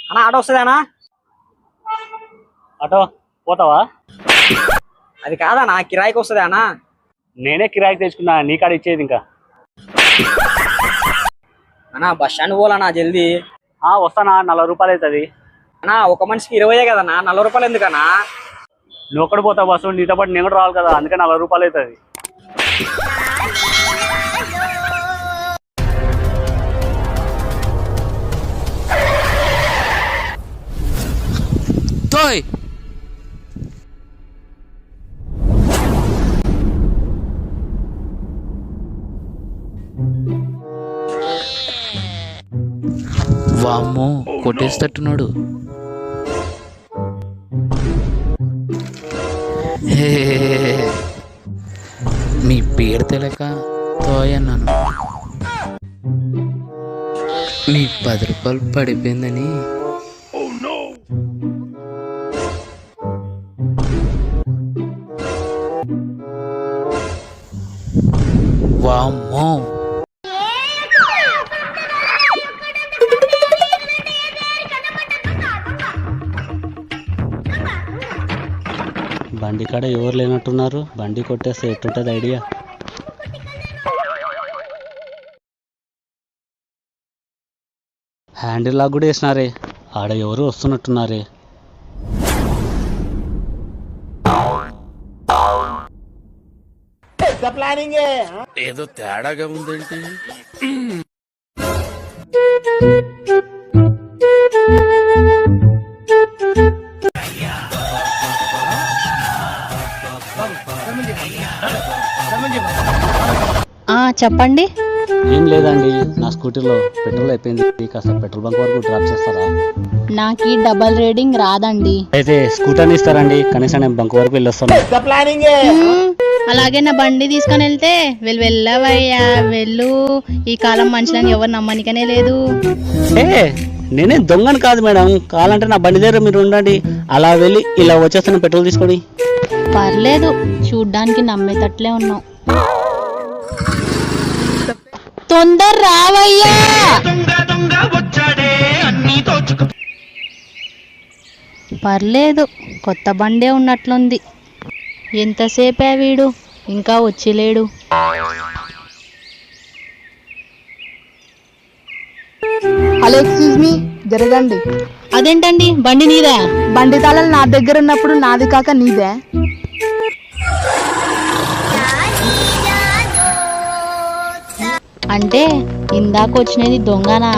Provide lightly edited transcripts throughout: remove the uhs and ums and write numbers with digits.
అన్నా auto వస్తుందేనా? Auto పోతావా? అది కాదన్నా, కిరాయికి వస్తుంది అన్నా. నేనే కిరాయికి తెచ్చుకున్నా, నీ కాడ ఇచ్చేది ఇంకా. అన్నా బస్ స్టాండ్ పోవాలన్నా జల్దీ. వస్తానా, 40 రూపాయలు అవుతుంది. అన్నా ఒక మనిషికి 20 కదన్నా, 40 రూపాయలు ఎందుకన్నా? నువ్వు ఒక్కడు పోతావు బస్సు, నీతో పాటు నేను కూడా రావాలి కదా, అందుకే 40 రూపాయలు అవుతుంది. వామ్మో కొట్టేస్తట్టున్నాడు. మీ పేరు తెలియక తోయన్నాను. మీ 10 రూపాయలు పడిపోయిందని. వామ్మో బండి కాడ ఎవరు లేనట్టున్నారు, బండి కొట్టేస్తే ఎట్టుంటుంది ఐడియా? హ్యాండిల్ లాక్ కూడా వేసినారే, ఆడ ఎవరు వస్తున్నట్టున్నారే. ఏదో తేడాగా ఉందేంటి? చెప్పండి. ఏం లేదండి, నా స్కూటీలో పెట్రోల్ అయిపోయింది, కాస్త పెట్రోల్ బంక్ వరకు డ్రాప్ చేస్తారా? నాకు డబల్ రేటింగ్ రాదండి. అయితే స్కూటర్ ఇస్తారండి, కనీసం నేను బంక్ వరకు వెళ్ళొస్తాను. అలాగే నా బండి తీసుకొని వెళ్తే వెళ్ళవయ్యా వెళ్ళు. ఈ కాలం మనుషులని ఎవరు నమ్మనికనే లేదు. నేనే దొంగను కాదు మేడం, కావాలంటే నా బండి దగ్గర మీరు ఉండండి, అలా వెళ్ళి ఇలా వచ్చేస్తాను పెట్రోల్ తీసుకొని. పర్లేదు, చూడ్డానికి నమ్మేటట్లే ఉన్నావు. తొందర రావయ్యా. పర్లేదు, కొత్త బండే ఉన్నట్లుంది. ఎంతసేపే వీడు ఇంకా వచ్చిలేడు. హలో ఎక్స్క్యూజ్ మీ, జరగండి. అదేంటండి, బండి నీదా? బండి తాళాలు నా దగ్గర ఉన్నప్పుడు నాది కాక నీదే? అంటే ఇందాక వచ్చినది దొంగనా?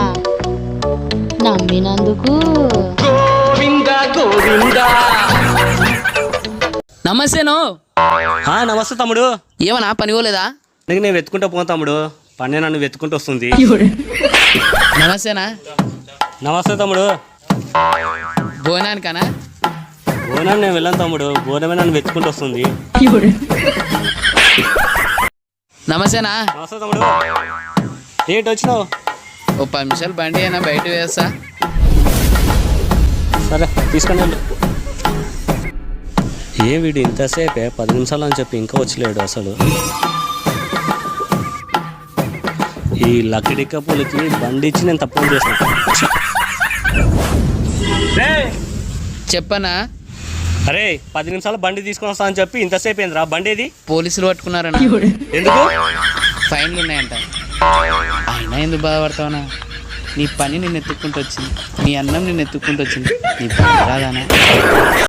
నమ్మినందుకు. నమస్తేను. నమస్తే తమ్ముడు. ఏమన్నా పని పోలేదా? నేను వెతుకుంటూ పోను తమ్ముడు, పని నన్ను వెతుకుంటూ వస్తుంది. నమస్తేనా. నమస్తే తమ్ముడు. భోజనానికనా? భోజనం నేను వెళ్ళాను తమ్ముడు, భోజనమే నన్ను వెతుకుంటూ వస్తుంది. నమస్తేనా. నమస్తే తమ్ముడు. ఏంటి వచ్చినావు? ఓ 10 నిమిషాలు బండి అయినా బయట వేస్తా. సరే తీసుకొని వెళ్ళు. ఏ వీడు ఇంతసేపే 10 నిమిషాలు అని చెప్పి ఇంకా వచ్చలేడు అసలు. ఈ లక్కడి కప్పులకి బండి ఇచ్చి నేను తప్పు చేస్తాను. చెప్పనా? అరే 10 నిమిషాలు బండి తీసుకొని వస్తా అని చెప్పి ఇంతసేపు ఏంద్రా? బండి ఏది? పోలీసులు పట్టుకున్నారన్నా. ఎందుకు? ఫైన్లు ఉన్నాయంట. అయినా ఎందుకు బాధపడతావనా? నీ పని నిన్ను ఎత్తుక్కుంటూ వచ్చింది, నీ అన్నం నిన్ను ఎత్తుక్కుంటూ వచ్చింది, నీ పని రాదానా?